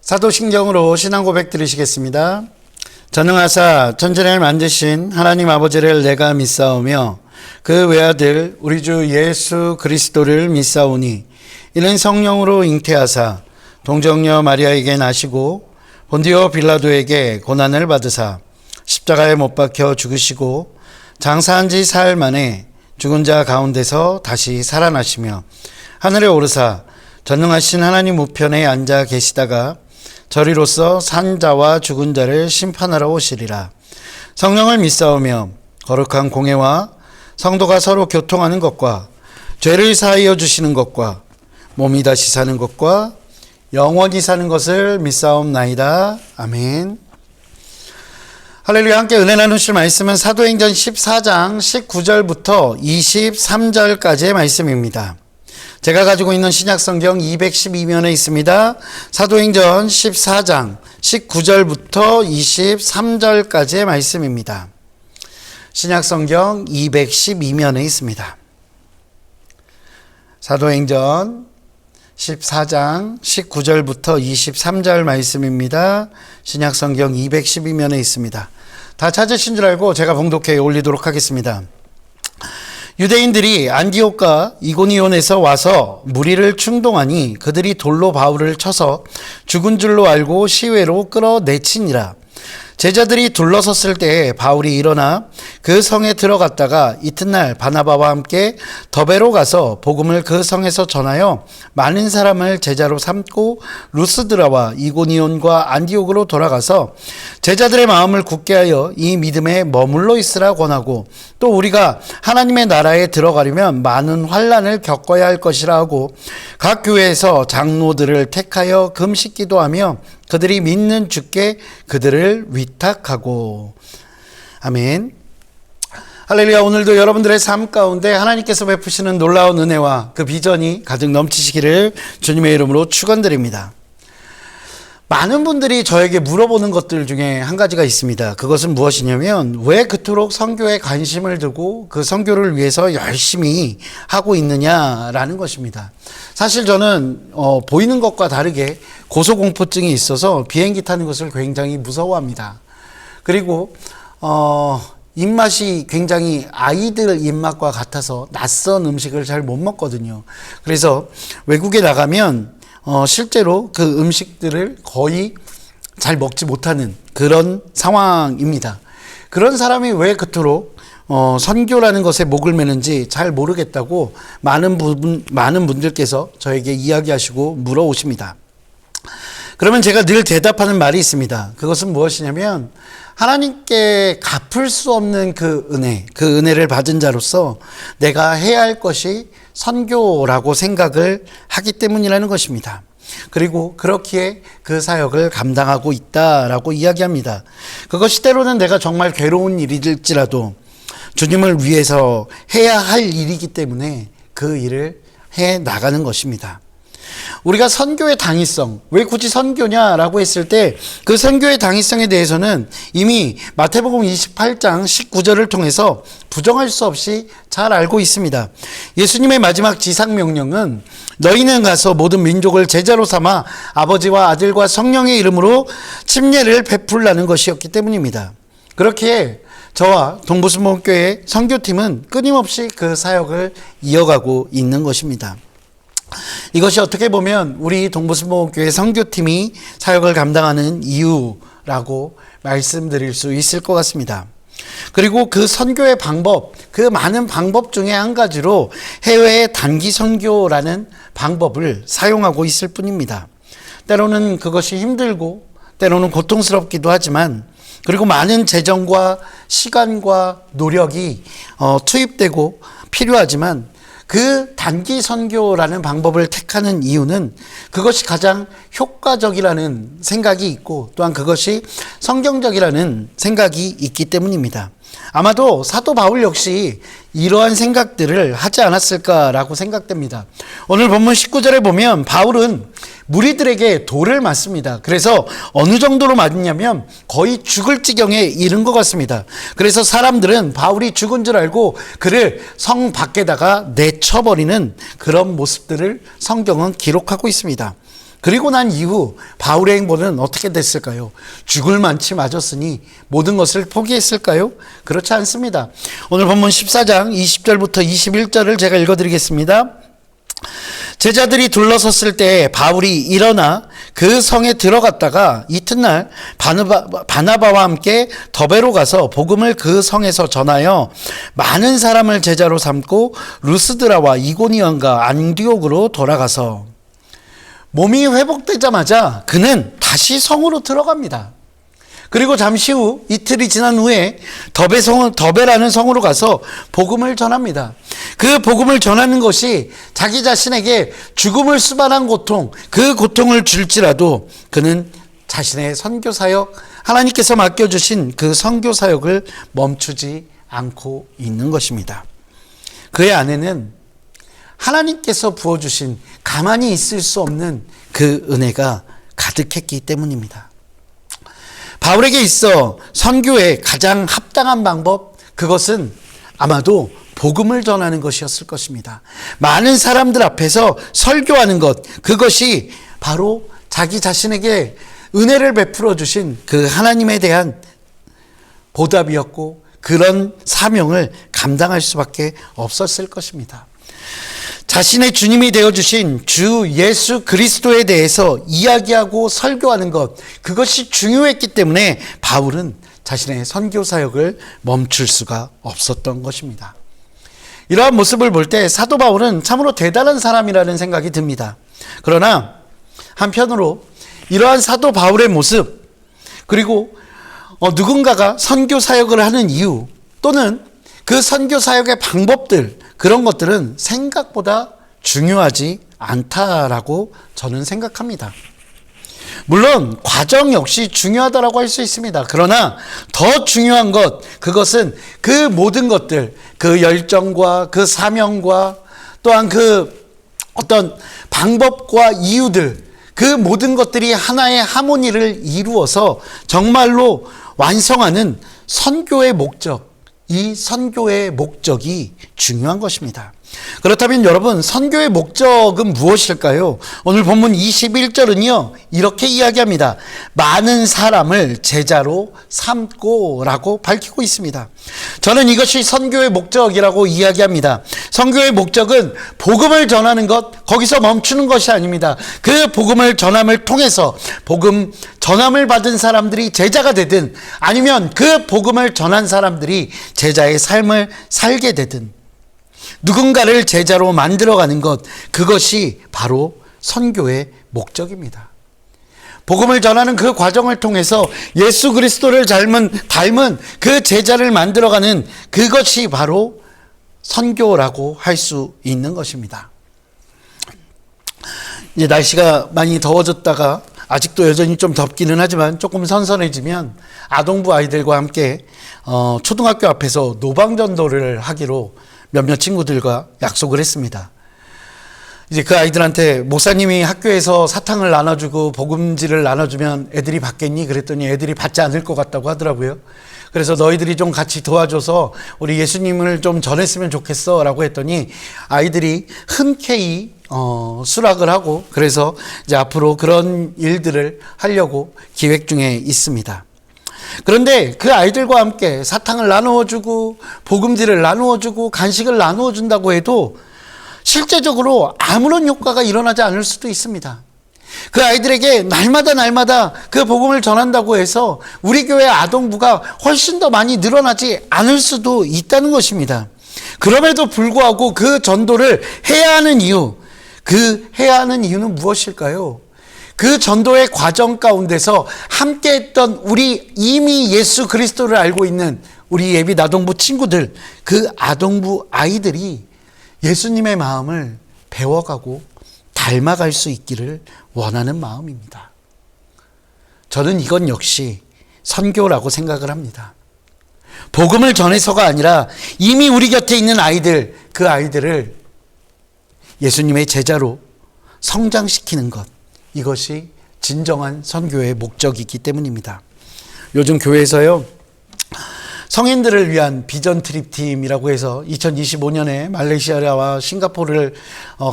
사도신경으로 신앙 고백 드리시겠습니다. 전능하사 천지를 만드신 하나님 아버지를 내가 믿사오며 그 외아들 우리 주 예수 그리스도를 믿사오니 이는 성령으로 잉태하사 동정녀 마리아에게 나시고 본디오 빌라도에게 고난을 받으사 십자가에 못 박혀 죽으시고 장사한 지 사흘 만에 죽은 자 가운데서 다시 살아나시며 하늘에 오르사 전능하신 하나님 우편에 앉아 계시다가 저리로서 산 자와 죽은 자를 심판하러 오시리라. 성령을 믿사오며 거룩한 공회와 성도가 서로 교통하는 것과 죄를 사하여 주시는 것과 몸이 다시 사는 것과 영원히 사는 것을 믿사옵나이다. 아멘. 할렐루야. 함께 은혜 나누실 말씀은 사도행전 14장 19절부터 23절까지의 말씀입니다. 제가 가지고 있는 신약성경 212면에 있습니다. 사도행전 14장 19절부터 23절까지의 말씀입니다. 신약성경 212면에 있습니다. 사도행전 14장 19절부터 23절 말씀입니다. 신약성경 212면에 있습니다. 다 찾으신 줄 알고 제가 봉독해 올리도록 하겠습니다. 유대인들이 안디옥과 이고니온에서 와서 무리를 충동하니 그들이 돌로 바울을 쳐서 죽은 줄로 알고 시외로 끌어내치니라. 제자들이 둘러섰을 때 바울이 일어나 그 성에 들어갔다가 이튿날 바나바와 함께 더베로 가서 복음을 그 성에서 전하여 많은 사람을 제자로 삼고 루스드라와 이고니온과 안디옥으로 돌아가서 제자들의 마음을 굳게 하여 이 믿음에 머물러 있으라 권하고 또 우리가 하나님의 나라에 들어가려면 많은 환난을 겪어야 할 것이라 하고 각 교회에서 장로들을 택하여 금식 기도하며 그들이 믿는 주께 그들을 위탁하고. 아멘. 할렐루야. 오늘도 여러분들의 삶 가운데 하나님께서 베푸시는 놀라운 은혜와 그 비전이 가득 넘치시기를 주님의 이름으로 축원드립니다. 많은 분들이 저에게 물어보는 것들 중에 한 가지가 있습니다. 그것은 무엇이냐면 왜 그토록 선교에 관심을 두고 그 선교를 위해서 열심히 하고 있느냐라는 것입니다. 사실 저는 보이는 것과 다르게 고소공포증이 있어서 비행기 타는 것을 굉장히 무서워합니다. 그리고 입맛이 굉장히 아이들 입맛과 같아서 낯선 음식을 잘 못 먹거든요. 그래서 외국에 나가면 실제로 그 음식들을 거의 잘 먹지 못하는 그런 상황입니다. 그런 사람이 왜 그토록 선교라는 것에 목을 매는지 잘 모르겠다고 많은 분들께서 저에게 이야기하시고 물어오십니다. 그러면 제가 늘 대답하는 말이 있습니다. 그것은 무엇이냐면 하나님께 갚을 수 없는 그 은혜를 받은 자로서 내가 해야 할 것이 선교라고 생각을 하기 때문이라는 것입니다. 그리고 그렇기에 그 사역을 감당하고 있다라고 이야기합니다. 그것이 때로는 내가 정말 괴로운 일일지라도 주님을 위해서 해야 할 일이기 때문에 그 일을 해 나가는 것입니다. 우리가 선교의 당위성, 왜 굳이 선교냐라고 했을 때 그 선교의 당위성에 대해서는 이미 마태복음 28장 19절을 통해서 부정할 수 없이 잘 알고 있습니다. 예수님의 마지막 지상명령은 너희는 가서 모든 민족을 제자로 삼아 아버지와 아들과 성령의 이름으로 침례를 베풀라는 것이었기 때문입니다. 그렇게 저와 동부순복음교회 선교팀은 끊임없이 그 사역을 이어가고 있는 것입니다. 이것이 어떻게 보면 우리 동부순복음교회 선교팀이 사역을 감당하는 이유라고 말씀드릴 수 있을 것 같습니다. 그리고 그 선교의 방법, 그 많은 방법 중에 한 가지로 해외 단기 선교라는 방법을 사용하고 있을 뿐입니다. 때로는 그것이 힘들고 때로는 고통스럽기도 하지만 그리고 많은 재정과 시간과 노력이 투입되고 필요하지만 그 단기 선교라는 방법을 택하는 이유는 그것이 가장 효과적이라는 생각이 있고 또한 그것이 성경적이라는 생각이 있기 때문입니다. 아마도 사도 바울 역시 이러한 생각들을 하지 않았을까라고 생각됩니다. 오늘 본문 19절에 보면 바울은 무리들에게 돌을 맞습니다. 그래서 어느 정도로 맞느냐면 거의 죽을 지경에 이른 것 같습니다. 그래서 사람들은 바울이 죽은 줄 알고 그를 성 밖에다가 내쳐버리는 그런 모습들을 성경은 기록하고 있습니다. 그리고 난 이후 바울의 행보는 어떻게 됐을까요? 죽을 만치 맞았으니 모든 것을 포기했을까요? 그렇지 않습니다. 오늘 본문 14장 20절부터 21절을 제가 읽어드리겠습니다. 제자들이 둘러섰을 때 바울이 일어나 그 성에 들어갔다가 이튿날 바나바와 함께 더베로 가서 복음을 그 성에서 전하여 많은 사람을 제자로 삼고 루스드라와 이고니온과 안디옥으로 돌아가서 몸이 회복되자마자 그는 다시 성으로 들어갑니다. 그리고 잠시 후 이틀이 지난 후에 더베라는 성으로 가서 복음을 전합니다. 그 복음을 전하는 것이 자기 자신에게 죽음을 수반한 고통, 그 고통을 줄지라도 그는 자신의 선교 사역, 하나님께서 맡겨주신 그 선교 사역을 멈추지 않고 있는 것입니다. 그의 안에는 하나님께서 부어주신 가만히 있을 수 없는 그 은혜가 가득했기 때문입니다. 바울에게 있어 선교의 가장 합당한 방법, 그것은 아마도 복음을 전하는 것이었을 것입니다. 많은 사람들 앞에서 설교하는 것, 그것이 바로 자기 자신에게 은혜를 베풀어 주신 그 하나님에 대한 보답이었고 그런 사명을 감당할 수밖에 없었을 것입니다. 자신의 주님이 되어주신 주 예수 그리스도에 대해서 이야기하고 설교하는 것, 그것이 중요했기 때문에 바울은 자신의 선교 사역을 멈출 수가 없었던 것입니다. 이러한 모습을 볼 때 사도 바울은 참으로 대단한 사람이라는 생각이 듭니다. 그러나 한편으로 이러한 사도 바울의 모습, 그리고 누군가가 선교 사역을 하는 이유, 또는 그 선교 사역의 방법들, 그런 것들은 생각보다 중요하지 않다라고 저는 생각합니다. 물론 과정 역시 중요하다라고 할 수 있습니다. 그러나 더 중요한 것, 그것은 그 모든 것들, 그 열정과 그 사명과 또한 그 어떤 방법과 이유들, 그 모든 것들이 하나의 하모니를 이루어서 정말로 완성하는 선교의 목적, 이 선교의 목적이 중요한 것입니다. 그렇다면 여러분, 선교의 목적은 무엇일까요? 오늘 본문 21절은요 이렇게 이야기합니다. 많은 사람을 제자로 삼고 라고 밝히고 있습니다. 저는 이것이 선교의 목적이라고 이야기합니다. 선교의 목적은 복음을 전하는 것, 거기서 멈추는 것이 아닙니다. 그 복음을 전함을 통해서 복음 전함을 받은 사람들이 제자가 되든, 아니면 그 복음을 전한 사람들이 제자의 삶을 살게 되든, 누군가를 제자로 만들어가는 것, 그것이 바로 선교의 목적입니다. 복음을 전하는 그 과정을 통해서 예수 그리스도를 닮은 그 제자를 만들어가는 그것이 바로 선교라고 할 수 있는 것입니다. 이제 날씨가 많이 더워졌다가 아직도 여전히 좀 덥기는 하지만 조금 선선해지면 아동부 아이들과 함께 초등학교 앞에서 노방전도를 하기로 몇몇 친구들과 약속을 했습니다. 이제 그 아이들한테 목사님이 학교에서 사탕을 나눠주고 복음지를 나눠주면 애들이 받겠니? 그랬더니 애들이 받지 않을 것 같다고 하더라고요. 그래서 너희들이 좀 같이 도와줘서 우리 예수님을 좀 전했으면 좋겠어 라고 했더니 아이들이 흔쾌히 수락을 하고, 그래서 이제 앞으로 그런 일들을 하려고 기획 중에 있습니다. 그런데 그 아이들과 함께 사탕을 나누어주고 복음지를 나누어주고 간식을 나누어준다고 해도 실제적으로 아무런 효과가 일어나지 않을 수도 있습니다. 그 아이들에게 날마다 그 복음을 전한다고 해서 우리 교회 아동부가 훨씬 더 많이 늘어나지 않을 수도 있다는 것입니다. 그럼에도 불구하고 그 전도를 해야 하는 이유, 그 해야 하는 이유는 무엇일까요? 그 전도의 과정 가운데서 함께했던 우리 이미 예수 그리스도를 알고 있는 우리 예비 아동부 친구들, 그 아동부 아이들이 예수님의 마음을 배워가고 닮아갈 수 있기를 원하는 마음입니다. 저는 이건 역시 선교라고 생각을 합니다. 복음을 전해서가 아니라 이미 우리 곁에 있는 아이들, 그 아이들을 예수님의 제자로 성장시키는 것, 이것이 진정한 선교의 목적이기 때문입니다. 요즘 교회에서요, 성인들을 위한 비전 트립 팀이라고 해서 2025년에 말레이시아와 싱가포르를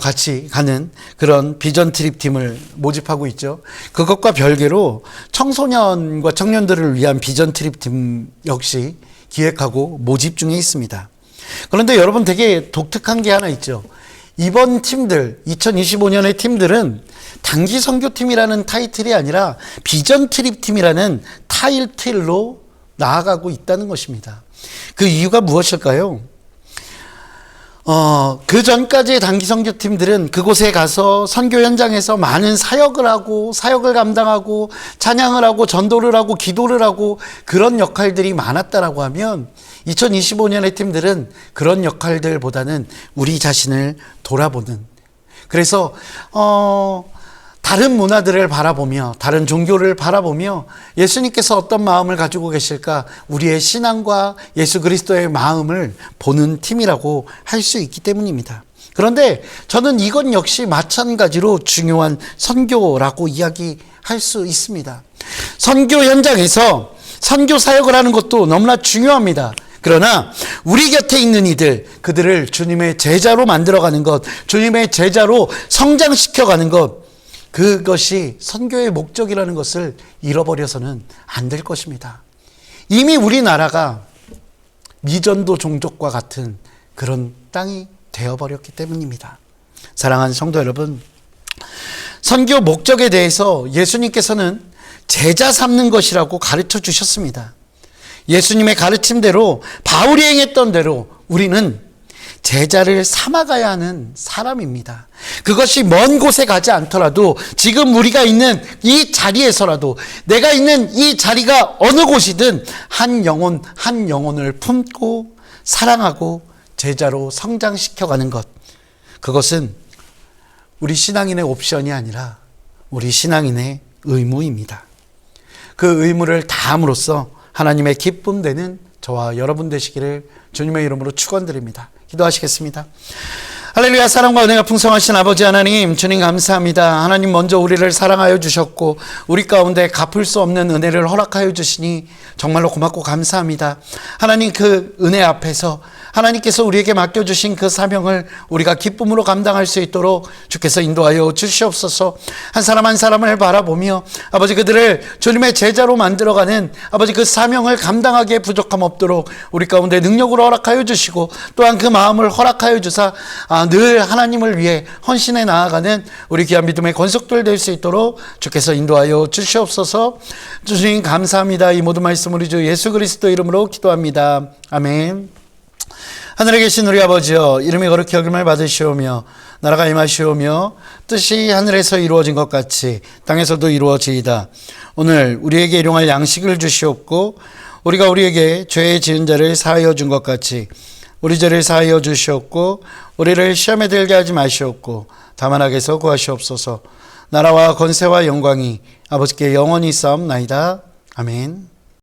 같이 가는 그런 비전 트립 팀을 모집하고 있죠. 그것과 별개로 청소년과 청년들을 위한 비전 트립 팀 역시 기획하고 모집 중에 있습니다. 그런데 여러분, 되게 독특한 게 하나 있죠. 이번 팀들, 2025년의 팀들은 단기 선교팀이라는 타이틀이 아니라 비전 트립 팀이라는 타이틀로 나아가고 있다는 것입니다. 그 이유가 무엇일까요? 그 전까지의 단기 선교팀들은 그곳에 가서 선교 현장에서 많은 사역을 하고, 사역을 감당하고, 찬양을 하고, 전도를 하고, 기도를 하고, 그런 역할들이 많았다라고 하면 2025년의 팀들은 그런 역할들보다는 우리 자신을 돌아보는, 그래서 다른 문화들을 바라보며, 다른 종교를 바라보며 예수님께서 어떤 마음을 가지고 계실까, 우리의 신앙과 예수 그리스도의 마음을 보는 팀이라고 할 수 있기 때문입니다. 그런데 저는 이건 역시 마찬가지로 중요한 선교라고 이야기할 수 있습니다. 선교 현장에서 선교 사역을 하는 것도 너무나 중요합니다. 그러나 우리 곁에 있는 이들, 그들을 주님의 제자로 만들어가는 것, 주님의 제자로 성장시켜가는 것, 그것이 선교의 목적이라는 것을 잃어버려서는 안 될 것입니다. 이미 우리나라가 미전도 종족과 같은 그런 땅이 되어버렸기 때문입니다. 사랑하는 성도 여러분, 선교 목적에 대해서 예수님께서는 제자 삼는 것이라고 가르쳐 주셨습니다. 예수님의 가르침대로, 바울이 행했던 대로 우리는 제자를 삼아가야 하는 사람입니다. 그것이 먼 곳에 가지 않더라도 지금 우리가 있는 이 자리에서라도, 내가 있는 이 자리가 어느 곳이든 한 영혼 한 영혼을 품고 사랑하고 제자로 성장시켜가는 것, 그것은 우리 신앙인의 옵션이 아니라 우리 신앙인의 의무입니다. 그 의무를 다함으로써 하나님의 기쁨 되는 저와 여러분 되시기를 주님의 이름으로 축원드립니다. 기도하시겠습니다. 할렐루야. 사랑과 은혜가 풍성하신 아버지 하나님, 주님 감사합니다. 하나님 먼저 우리를 사랑하여 주셨고 우리 가운데 갚을 수 없는 은혜를 허락하여 주시니 정말로 고맙고 감사합니다. 하나님, 그 은혜 앞에서 하나님께서 우리에게 맡겨주신 그 사명을 우리가 기쁨으로 감당할 수 있도록 주께서 인도하여 주시옵소서. 한 사람 한 사람을 바라보며 아버지, 그들을 주님의 제자로 만들어가는 아버지, 그 사명을 감당하기에 부족함 없도록 우리 가운데 능력으로 허락하여 주시고, 또한 그 마음을 허락하여 주사 늘 하나님을 위해 헌신해 나아가는 우리 귀한 믿음의 권속들 될 수 있도록 주께서 인도하여 주시옵소서. 주님 감사합니다. 이 모든 말씀 우리 주 예수 그리스도 이름으로 기도합니다. 아멘. 하늘에 계신 우리 아버지여, 이름이 거룩히 여김을 받으시오며 나라가 임하시오며 뜻이 하늘에서 이루어진 것 같이 땅에서도 이루어지이다. 오늘 우리에게 일용할 양식을 주시옵고, 우리가 우리에게 죄 지은 자를 사하여 준 것 같이 우리 죄를 사하여 주시옵고, 우리를 시험에 들게 하지 마시옵고 다만 악에서 구하시옵소서. 나라와 권세와 영광이 아버지께 영원히 있사옵나이다. 아멘.